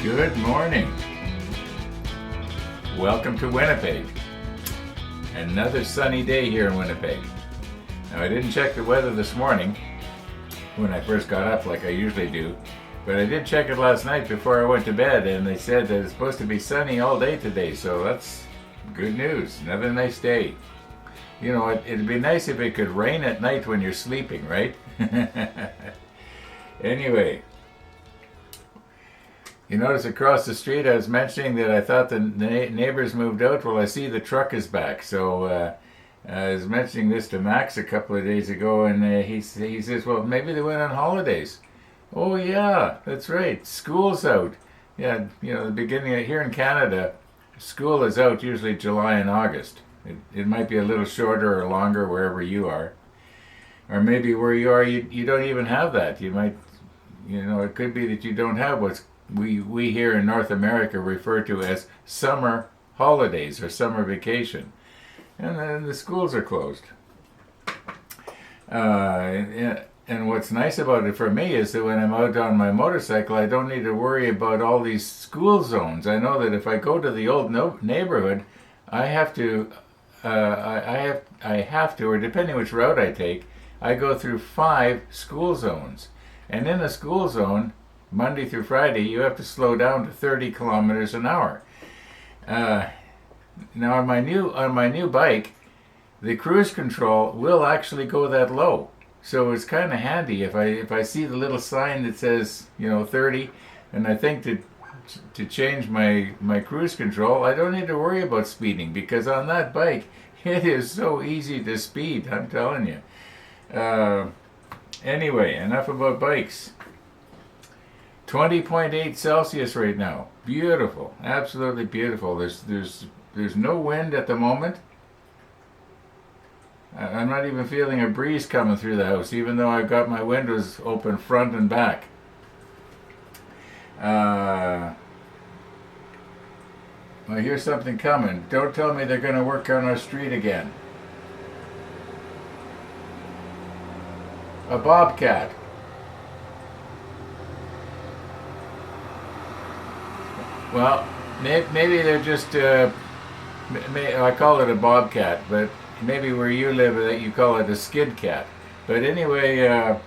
Good morning. Welcome to Winnipeg. Another sunny day here in Winnipeg. Now, I didn't check the weather this morning when I first got up like I usually do, but I did check it last night before I went to bed, and they said that it's supposed to be sunny all day today, so that's good news. Another nice day. You know, it'd be nice if it could rain at night when you're sleeping, right? Anyway, you notice across the street I was mentioning that I thought the neighbors moved out. Well, I see the truck is back. So I was mentioning this to Max a couple of days ago, and he says, well, maybe they went on holidays. Oh, yeah, that's right. School's out. Yeah, you know, the beginning of, here in Canada, school is out usually July and August. It might be a little shorter or longer wherever you are. Or maybe where you are, you don't even have that. You might, you know, it could be that you don't have what we here in North America refer to as summer holidays or summer vacation. And then the schools are closed. And what's nice about it for me is that when I'm out on my motorcycle, I don't need to worry about all these school zones. I know that if I go to the old neighborhood, I have to, or depending which route I take, I go through 5 school zones. And in a school zone, Monday through Friday, you have to slow down to 30 kilometers an hour. Now on my new bike, the cruise control will actually go that low. So it's kind of handy if I see the little sign that says, you know, 30, and I think to change my cruise control, I don't need to worry about speeding, because on that bike, it is so easy to speed, I'm telling you. Anyway, enough about bikes. 20.8 Celsius right now. Beautiful, absolutely beautiful. There's no wind at the moment. I'm not even feeling a breeze coming through the house, even though I've got my windows open front and back. I hear something coming. Don't tell me they're going to work on our street again. A bobcat. Well, maybe they're just, I call it a bobcat, but maybe where you live you call it a skid cat. But anyway,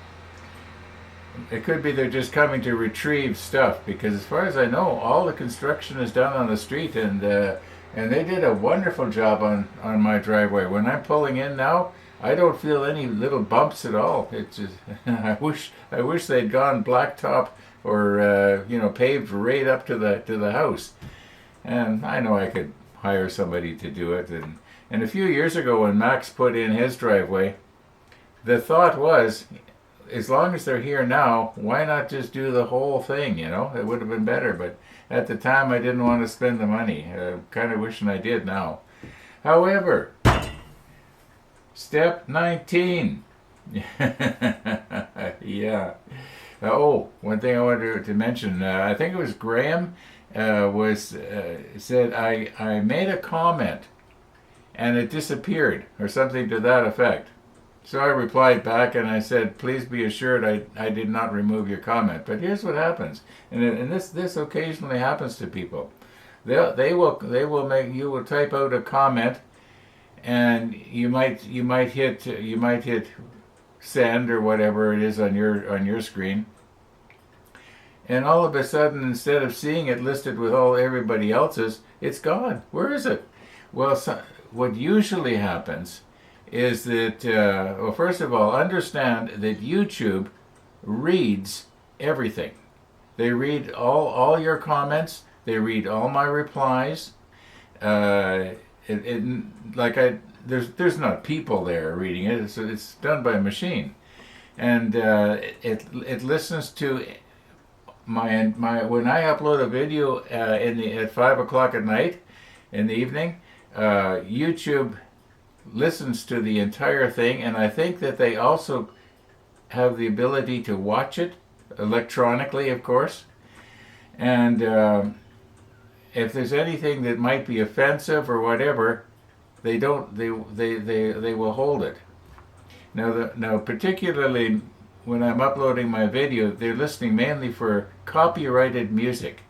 it could be they're just coming to retrieve stuff, because as far as I know, all the construction is done on the street, and they did a wonderful job on my driveway. When I'm pulling in now, I don't feel any little bumps at all. It's just, I wish they'd gone blacktop or paved right up to the house. And I know I could hire somebody to do it. And a few years ago, when Max put in his driveway, the thought was, as long as they're here now, why not just do the whole thing? You know, it would have been better. But at the time, I didn't want to spend the money. Kind of wishing I did now. However, step 19. Yeah. One thing I wanted to mention. I think it was Graham said I made a comment and it disappeared, or something to that effect. So I replied back and I said, please be assured I did not remove your comment. But here's what happens, and this occasionally happens to people. They will type out a comment, and you might hit send or whatever it is on your screen, and all of a sudden, instead of seeing it listed with everybody else's, it's gone. Where is it? Well, what usually happens is that, first of all, understand that YouTube reads everything. They read all your comments. They read all my replies. There's not people there reading it. It's done by a machine, and it listens to my when I upload a video at 5 o'clock at night in the evening. YouTube listens to the entire thing, and I think that they also have the ability to watch it electronically, of course. And if there's anything that might be offensive or whatever, they will hold it. Now, particularly when I'm uploading my video, they're listening mainly for copyrighted music.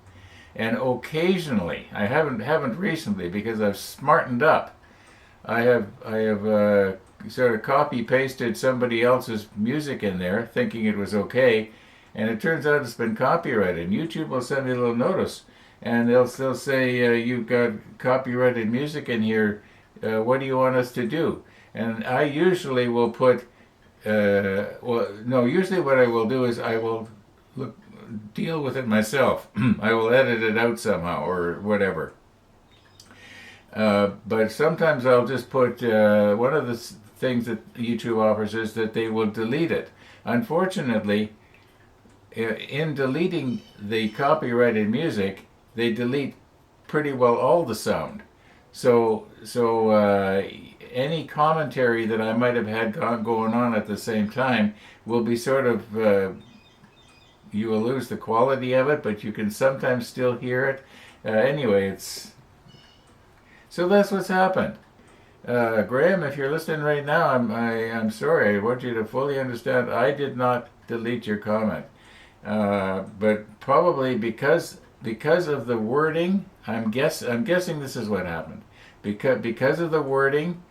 And occasionally, I haven't recently because I've smartened up. I have sort of copy pasted somebody else's music in there, thinking it was okay, and it turns out it's been copyrighted. And YouTube will send me a little notice, and they'll say you've got copyrighted music in here. What do you want us to do? And I usually will put. Usually what I will do is I will deal with it myself. I will edit it out somehow or whatever. But sometimes I'll just put one of the things that YouTube offers is that they will delete it. Unfortunately, in deleting the copyrighted music, they delete pretty well all the sound. So any commentary that I might have had going on at the same time will be sort of you will lose the quality of it, but you can sometimes still hear it. Anyway, so that's what's happened. Graham, if you're listening right now, I'm sorry. I want you to fully understand. I did not delete your comment, but probably because of the wording. I'm guessing this is what happened. Because of the wording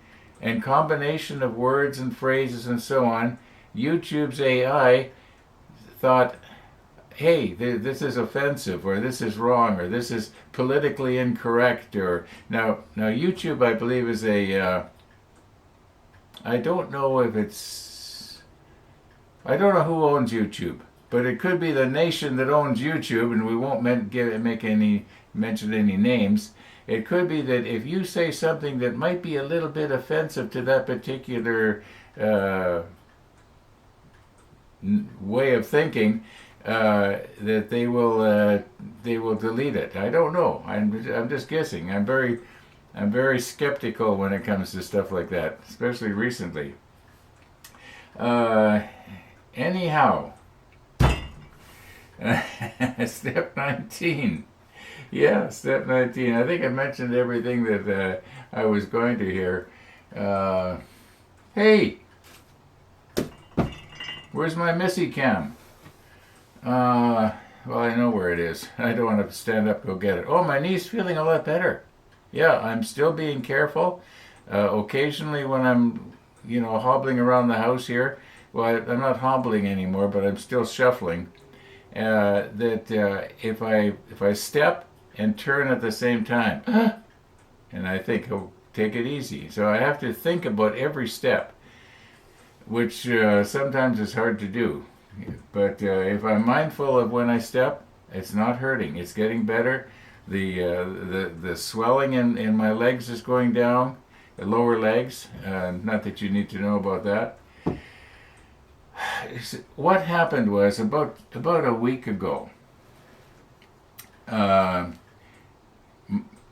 and combination of words and phrases and so on, YouTube's AI thought, hey, this is offensive, or this is wrong, or this is politically incorrect, or now YouTube, I believe, is I don't know who owns YouTube, but it could be the nation that owns YouTube, and we won't mention any names. It could be that if you say something that might be a little bit offensive to that particular way of thinking, that they will delete it. I don't know. I'm just guessing. I'm very skeptical when it comes to stuff like that, especially recently. Anyhow, step 19. Yeah, step 19. I think I mentioned everything that I was going to here. Hey, where's my Missy cam? Well, I know where it is. I don't want to stand up and go get it. Oh, my knee's feeling a lot better. Yeah, I'm still being careful. Occasionally when I'm, hobbling around the house here, well, I'm not hobbling anymore, but I'm still shuffling. If I step and turn at the same time, and I think, oh, take it easy. So I have to think about every step, which sometimes is hard to do. But if I'm mindful of when I step, it's not hurting. It's getting better. The swelling in my legs is going down, the lower legs. Not that you need to know about that. What happened was about a week ago.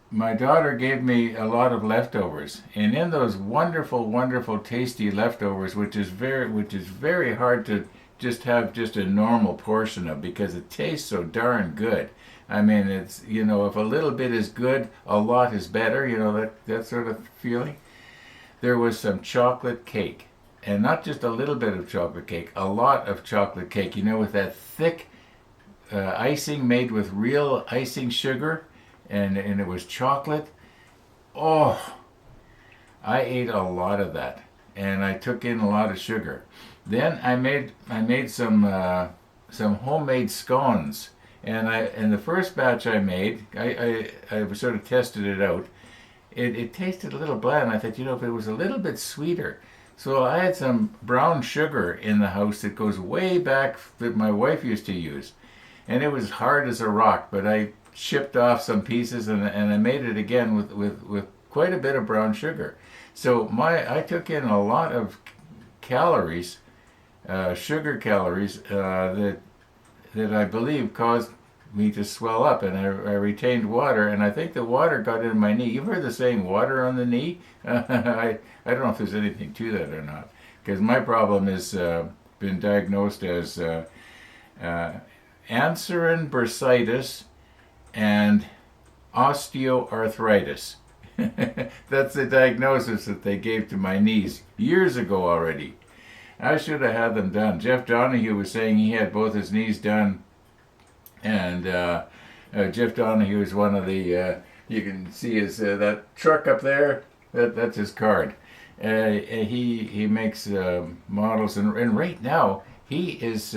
My daughter gave me a lot of leftovers, and in those wonderful, wonderful, tasty leftovers, which is very hard to just have just a normal portion of because it tastes so darn good. I mean, it's if a little bit is good, a lot is better. That sort of feeling. There was some chocolate cake, and not just a little bit of chocolate cake, a lot of chocolate cake. With that thick icing made with real icing sugar. And it was chocolate. Oh, I ate a lot of that, and I took in a lot of sugar. Then I made some homemade scones, and the first batch I made, I sort of tested it out. It tasted a little bland. I thought, if it was a little bit sweeter. So I had some brown sugar in the house that goes way back that my wife used to use, and it was hard as a rock, but I chipped off some pieces and I made it again with quite a bit of brown sugar. So I took in a lot of calories, sugar calories, that I believe caused me to swell up, and I retained water, and I think the water got in my knee. You've heard the saying water on the knee? I don't know if there's anything to that or not, because my problem has been diagnosed as anserin bursitis and osteoarthritis. That's the diagnosis that they gave to my knees years ago already. I should have had them done. Jeff Donahue was saying he had both his knees done, and Jeff Donahue is one of the. You can see his that truck up there. That's his card. He makes models, and right now he is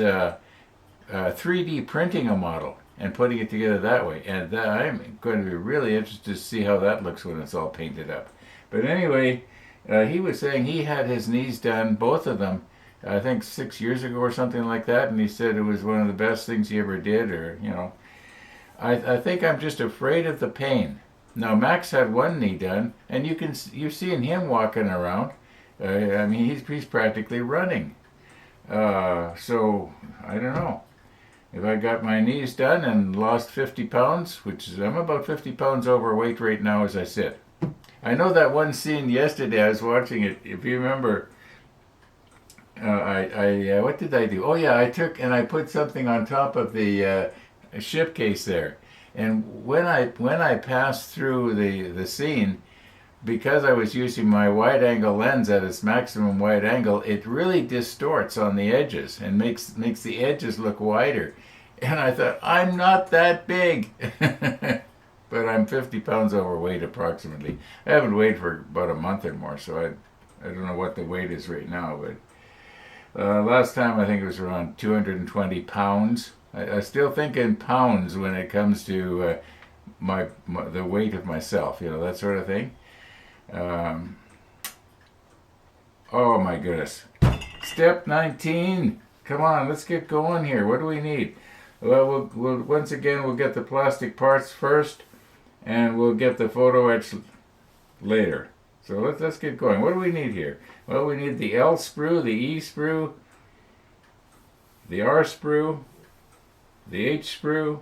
3D printing a model and putting it together that way. And I'm going to be really interested to see how that looks when it's all painted up. But anyway, he was saying he had his knees done, both of them, I think 6 years ago or something like that, and he said it was one of the best things he ever did, or, you know. I think I'm just afraid of the pain. Now, Max had one knee done, and you've seen him walking around. I mean, he's practically running. So, I don't know. If I got my knees done and lost 50 pounds, which is, I'm about 50 pounds overweight right now as I sit. I know that one scene yesterday, I was watching it, if you remember, what did I do? Oh yeah, I put something on top of the ship case there. And when I passed through the scene, because I was using my wide angle lens at its maximum wide angle, it really distorts on the edges and makes the edges look wider. And I thought, I'm not that big. But I'm 50 pounds overweight approximately. I haven't weighed for about a month or more, so I don't know what the weight is right now, but last time I think it was around 220 pounds. I still think in pounds when it comes to the weight of myself, you know, that sort of thing. Oh my goodness. Step 19. Come on, let's get going here. What do we need? Well, once again, we'll get the plastic parts first, and we'll get the photo etch later. So let's get going. What do we need here? Well, we need the L sprue, the E sprue, the R sprue, the H sprue,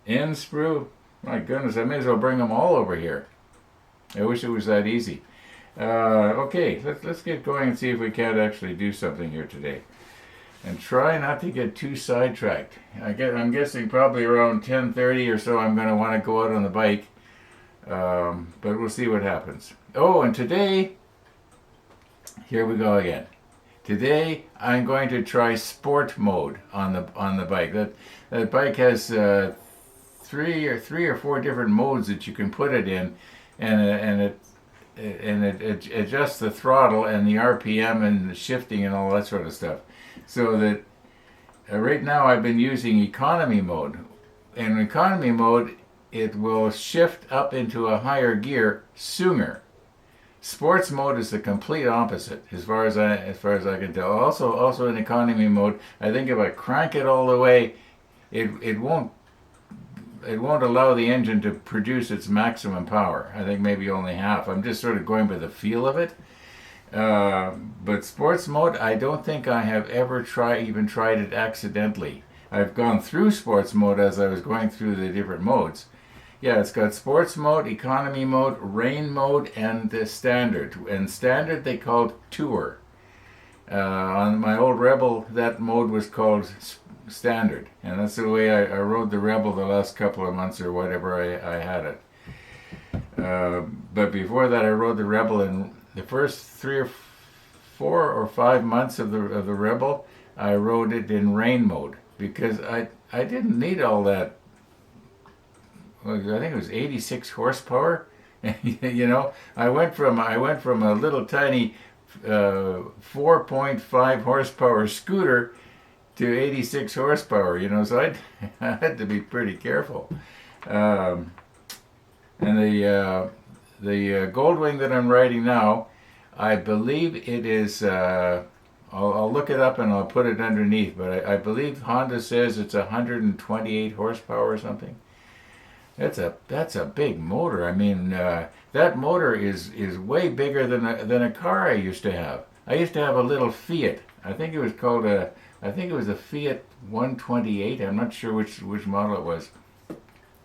N sprue. My goodness, I may as well bring them all over here. I wish it was that easy. Okay, let's get going and see if we can't actually do something here today. And try not to get too sidetracked. I'm guessing probably around 10:30 or so I'm going to want to go out on the bike. But we'll see what happens. Oh, and today, here we go again. Today I'm going to try sport mode on the bike. That bike has three or four different modes that you can put it in, and it adjusts the throttle and the RPM and the shifting and all that sort of stuff. So that right now I've been using economy mode. In economy mode, it will shift up into a higher gear sooner. Sports mode is the complete opposite, as far as I can tell. Also in economy mode, I think if I crank it all the way, it won't allow the engine to produce its maximum power. I think maybe only half. I'm just sort of going by the feel of it. But sports mode, I don't think I have ever even tried it accidentally. I've gone through sports mode as I was going through the different modes. Yeah, it's got sports mode, economy mode, rain mode, and standard. And standard they called tour. On my old Rebel, that mode was called standard. And that's the way I rode the Rebel the last couple of months or whatever I had it. But before that, I rode the Rebel in the first 3 or 4 or 5 months of the Rebel. I rode it in rain mode because I didn't need all that. Well, I think it was 86 horsepower. You know, I went from a little tiny 4.5 horsepower scooter to 86 horsepower. You know, so I had to be pretty careful. And the Goldwing that I'm riding now, I believe it is. I'll look it up and I'll put it underneath. But I believe Honda says it's 128 horsepower or something. That's a big motor. I mean, that motor is way bigger than a car I used to have. I used to have a little Fiat. I think it was a Fiat 128. I'm not sure which model it was.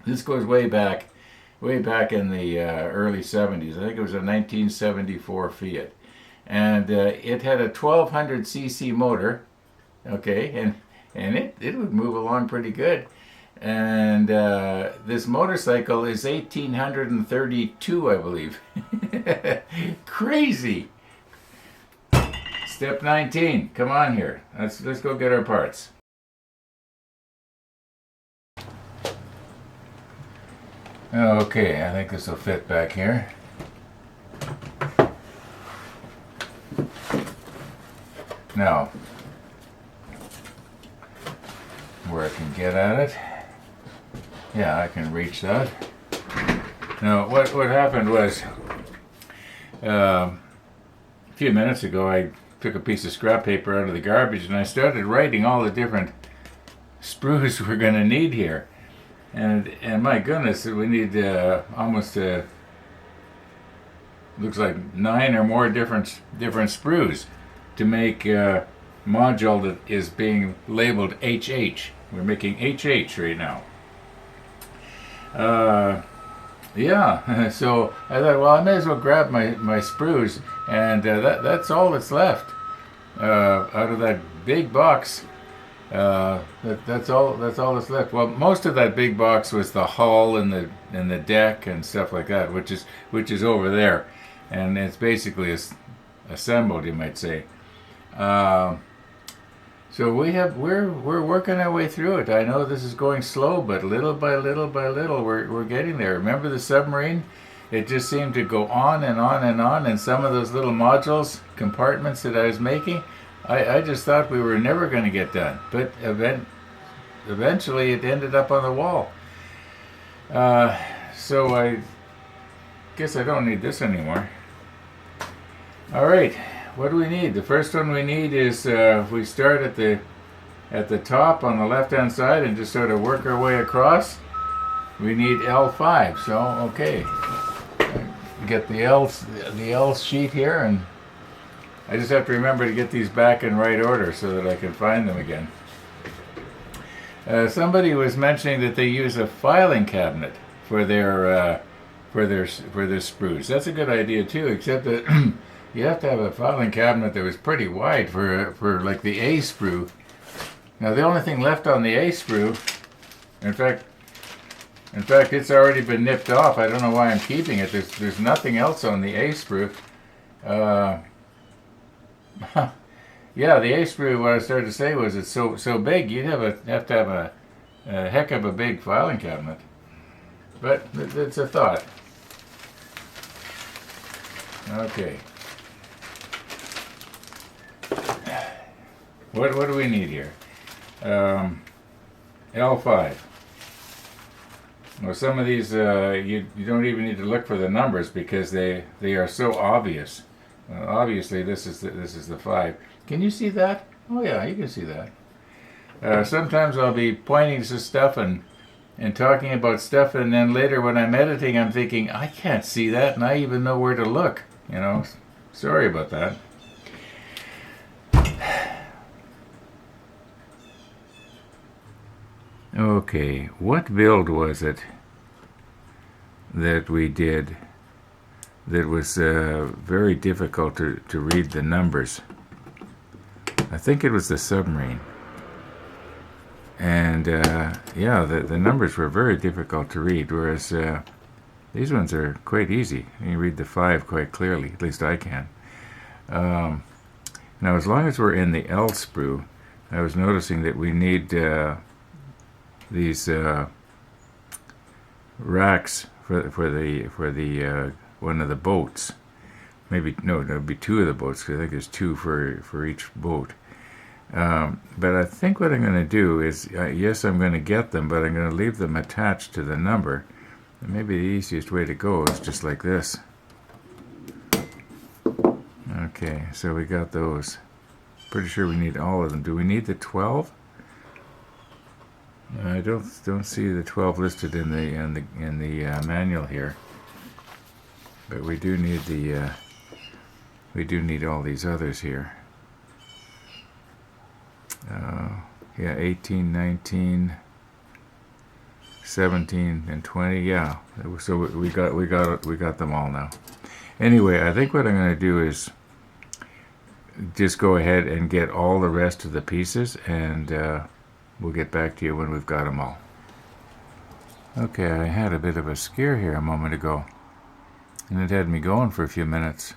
This goes way back in the early 70s. I think it was a 1974 Fiat, and it had a 1200 cc motor. Okay, and it would move along pretty good. And this motorcycle is 1832, I believe. Crazy. Step 19. Come on here. Let's go get our parts. Okay, I think this will fit back here. Now, where I can get at it. Yeah, I can reach that. Now, what happened was, a few minutes ago, I took a piece of scrap paper out of the garbage and I started writing all the different sprues we're going to need here. And my goodness, we need almost looks like 9 or more different sprues to make a module that is being labeled HH. We're making HH right now. Yeah, so I thought, well, I may as well grab my sprues, and that's all that's left out of that big box. That's all that's left. Well, most of that big box was the hull and the deck and stuff like that, which is over there, and it's basically assembled, you might say. So we're working our way through it. I know this is going slow, but little by little we're getting there. Remember the submarine? It just seemed to go on and on and on, and some of those little modules, compartments that I was making, I just thought we were never going to get done. But eventually it ended up on the wall. So I guess I don't need this anymore. All right. What do we need? The first one we need is if we start at the top on the left hand side and just sort of work our way across, we need L5. So okay, get the L sheet here, and I just have to remember to get these back in right order so that I can find them again. Somebody was mentioning that they use a filing cabinet for their sprues. That's a good idea too, except that you have to have a filing cabinet that was pretty wide for like the A sprue. Now the only thing left on the A sprue, in fact it's already been nipped off. I don't know why I'm keeping it. There's nothing else on the A sprue. Yeah, the A sprue. What I started to say was it's so big you'd have to have a heck of a big filing cabinet. But it's a thought. Okay. What do we need here? L5. Well, some of these you don't even need to look for the numbers because they are so obvious. Obviously, this is the 5. Can you see that? Oh yeah, you can see that. Sometimes I'll be pointing to stuff and talking about stuff, and then later when I'm editing, I'm thinking I can't see that, and I even know where to look. You know, sorry about that. Okay, what build was it that we did that was very difficult to read the numbers? I think it was the submarine. And yeah, the numbers were very difficult to read, whereas these ones are quite easy. You can read the 5 quite clearly, at least I can. Now, as long as we're in the L sprue, I was noticing that we need these racks for the one of the boats. Maybe no, there'll be 2 of the boats because I think there's 2 for each boat. But I think what I'm going to do is, yes, I'm going to get them, but I'm going to leave them attached to the number. And maybe the easiest way to go is just like this. Okay, so we got those. Pretty sure we need all of them. Do we need the 12? I don't see the 12 listed in the manual here. But we do need all these others here. Yeah, 18, 19, 17, and 20. Yeah, so we got them all now. Anyway, I think what I'm going to do is just go ahead and get all the rest of the pieces, and we'll get back to you when we've got them all. Okay, I had a bit of a scare here a moment ago, and it had me going for a few minutes.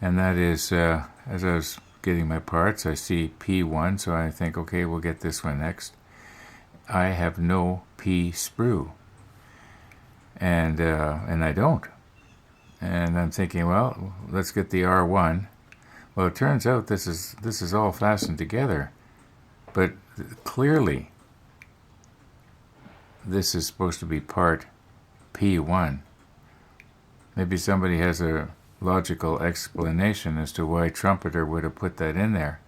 And that is, as I was getting my parts, I see P1, so I think, okay, we'll get this one next. I have no P sprue. and I don't. And I'm thinking, well, let's get the R1. Well, it turns out this is all fastened together, but clearly this is supposed to be part P1. Maybe somebody has a logical explanation as to why Trumpeter would have put that in there.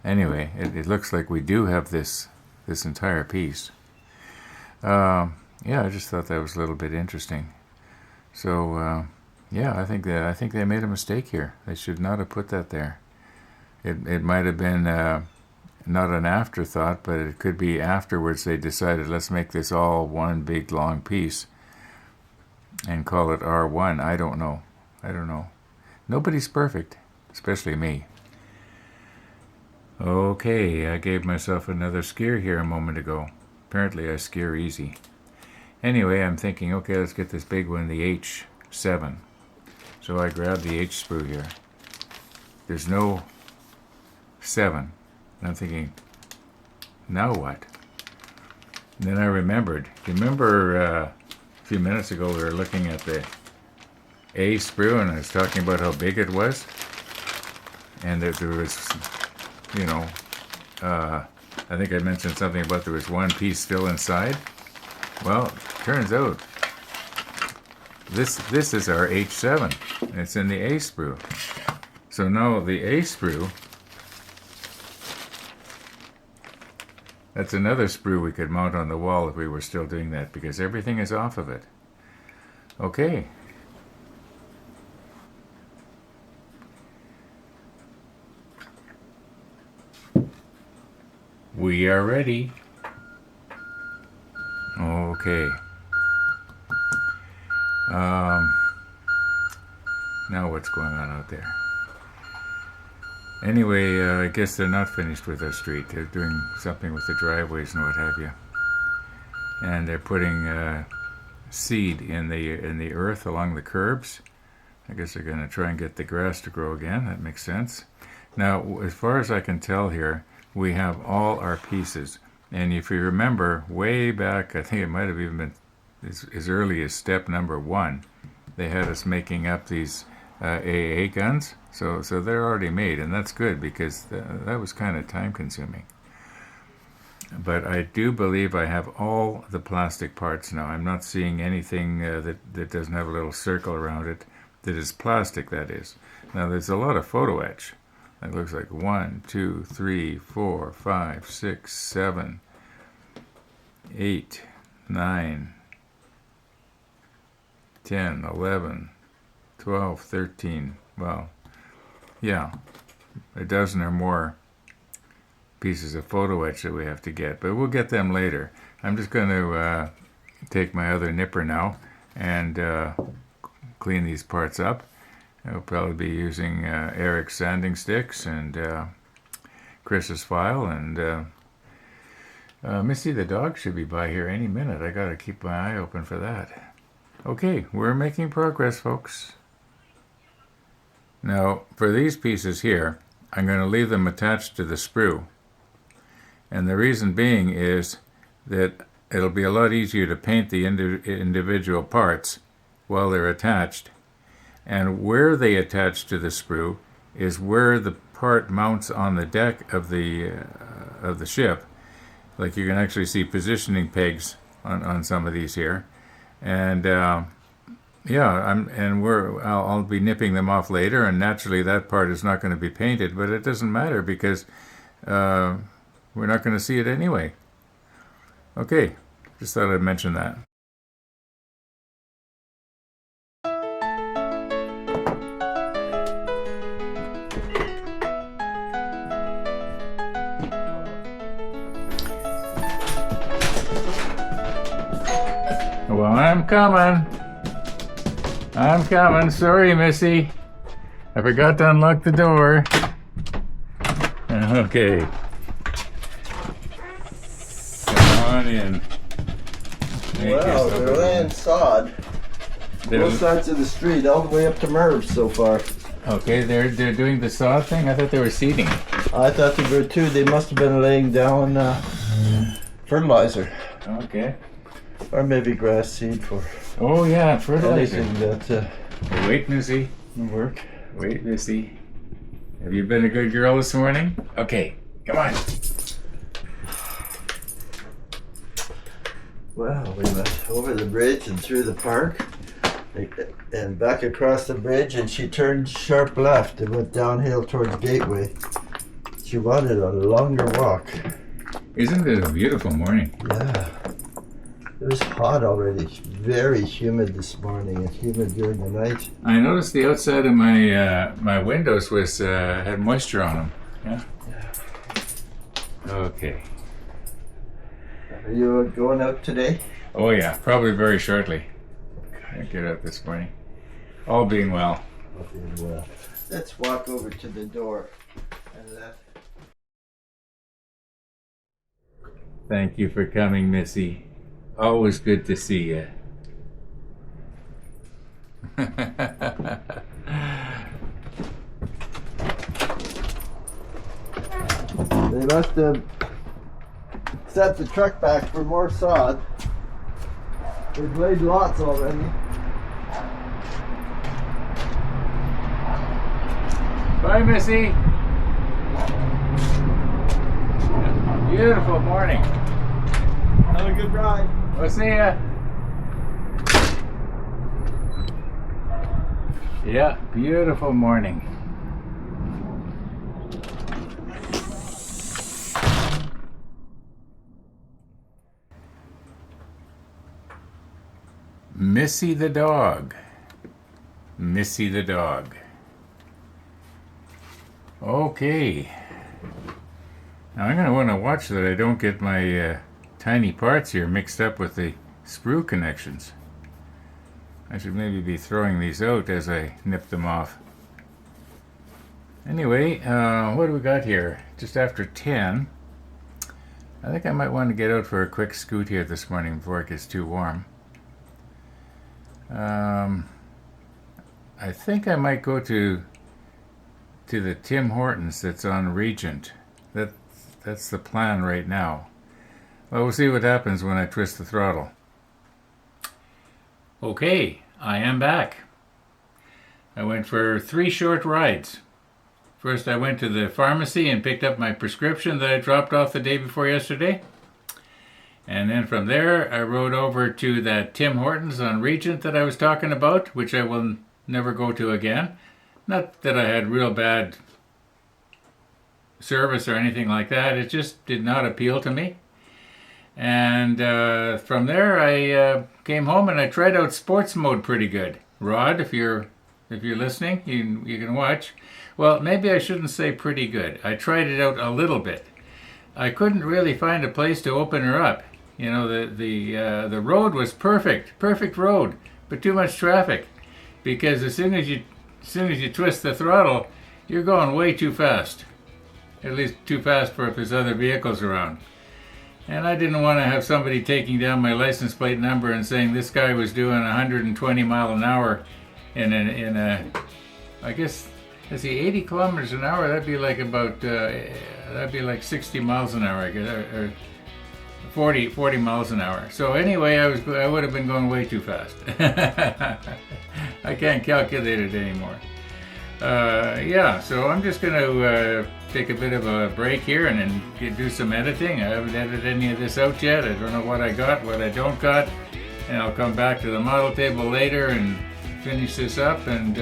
Anyway, it looks like we do have this entire piece. Yeah, I just thought that was a little bit interesting. So yeah, I think they made a mistake here. They should not have put that there. It might have been not an afterthought, but it could be afterwards they decided, let's make this all one big long piece and call it R1. I don't know. Nobody's perfect, especially me. Okay, I gave myself another scare here a moment ago. Apparently I scare easy. Anyway, I'm thinking, okay, let's get this big one, the H7. So I grabbed the H sprue here. There's no 7. And I'm thinking, now what? And then I remembered. Do you remember a few minutes ago we were looking at the A sprue and I was talking about how big it was? And that there was, you know, I think I mentioned something about there was one piece still inside. Well, turns out this is our H7. It's in the A sprue. So now the A sprue, that's another sprue we could mount on the wall if we were still doing that, because everything is off of it. Okay. We are ready. Okay. Now what's going on out there? Anyway, I guess they're not finished with our street. They're doing something with the driveways and what have you. And they're putting seed in the earth along the curbs. I guess they're going to try and get the grass to grow again. That makes sense. Now, as far as I can tell here, we have all our pieces. And if you remember, way back, I think it might have even been as early as step number 1, they had us making up these AA guns. So they're already made, and that's good because that was kind of time consuming. But I do believe I have all the plastic parts now. I'm not seeing anything that doesn't have a little circle around it that is plastic, that is. Now there's a lot of photo etch. It looks like 1, 2, 3, 4, 5, 6, 7, 8, 9, 10, 11, 12, 13. Well, yeah, a dozen or more pieces of photo etch that we have to get, but we'll get them later. I'm just going to take my other nipper now and clean these parts up. I'll probably be using Eric's sanding sticks and Chris's file, and Missy the dog should be by here any minute. I got to keep my eye open for that. Okay, we're making progress, folks. Now, for these pieces here, I'm going to leave them attached to the sprue. And the reason being is that it'll be a lot easier to paint the individual parts while they're attached. And where they attach to the sprue is where the part mounts on the deck of the ship. Like you can actually see positioning pegs on some of these here. And yeah, I'll be nipping them off later, and naturally that part is not going to be painted, but it doesn't matter because we're not going to see it anyway. Okay, just thought I'd mention that. Well, I'm coming. Sorry, Missy. I forgot to unlock the door. Okay. Come on in. Wow, they're laying sod. Both sides of the street, all the way up to Merv's so far. Okay, they're doing the sod thing? I thought they were seeding. I thought they were too. They must have been laying down fertilizer. Okay. Or maybe grass seed for Oh yeah, fertilizer. anything that Wait, Missy. will work. Wait, Missy. Have you been a good girl this morning? Okay, come on. Well, we went over the bridge and through the park and back across the bridge, and she turned sharp left and went downhill towards Gateway. She wanted a longer walk. Isn't it a beautiful morning? Yeah. It was hot already. Very humid this morning and humid during the night. I noticed the outside of my my windows was had moisture on them. Yeah. Okay. Are you going out today? Oh yeah, probably very shortly. I get out this morning. All being well. Well, let's walk over to the door and Thank you for coming, Missy. Always good to see you. They must have sent the truck back for more sod. They've laid lots already. Bye, Missy. Beautiful morning. Have a good ride. We'll see ya. Yeah, beautiful morning. Missy the dog. Missy the dog. Okay. Now I'm going to want to watch that I don't get my tiny parts here mixed up with the sprue connections. I should maybe be throwing these out as I nip them off. Anyway, what do we got here? Just after 10. I think I might want to get out for a quick scoot here this morning before it gets too warm. I think I might go to the Tim Hortons that's on Regent. That's the plan right now. Well, we'll see what happens when I twist the throttle. Okay, I am back. I went for 3 short rides. First, I went to the pharmacy and picked up my prescription that I dropped off the day before yesterday. And then from there, I rode over to that Tim Hortons on Regent that I was talking about, which I will never go to again. Not that I had real bad service or anything like that. It just did not appeal to me. And from there, I came home and I tried out sports mode pretty good. Rod, if you're listening, you can watch. Well, maybe I shouldn't say pretty good. I tried it out a little bit. I couldn't really find a place to open her up. You know, the road was perfect road, but too much traffic, because as soon as you twist the throttle, you're going way too fast. At least too fast for if there's other vehicles around. And I didn't want to have somebody taking down my license plate number and saying this guy was doing 120 mile an hour in a I guess, let's see, 80 kilometers an hour. That'd be like about that'd be like 60 miles an hour, I guess, or 40 miles an hour. So anyway, I would have been going way too fast. I can't calculate it anymore. Yeah, so I'm just going to take a bit of a break here and then do some editing. I haven't edited any of this out yet. I don't know what I got, what I don't got. And I'll come back to the model table later and finish this up. And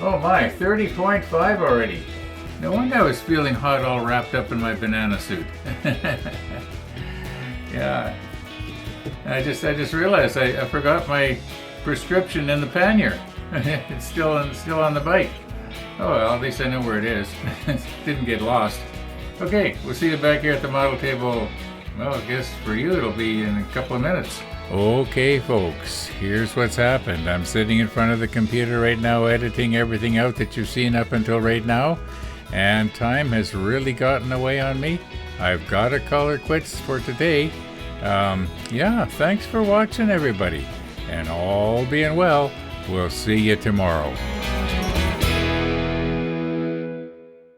oh my, 30.5 already. No wonder I was feeling hot all wrapped up in my banana suit. Yeah. I just realized I forgot my prescription in the pannier. It's still on the bike. Oh well, at least I know where it is. It didn't get lost. Okay, we'll see you back here at the model table. Well, I guess for you it'll be in a couple of minutes. Okay, folks, here's what's happened. I'm sitting in front of the computer right now editing everything out that you've seen up until right now, and time has really gotten away on me. I've got to call her quits for today. Yeah, thanks for watching, everybody. And all being well, we'll see you tomorrow.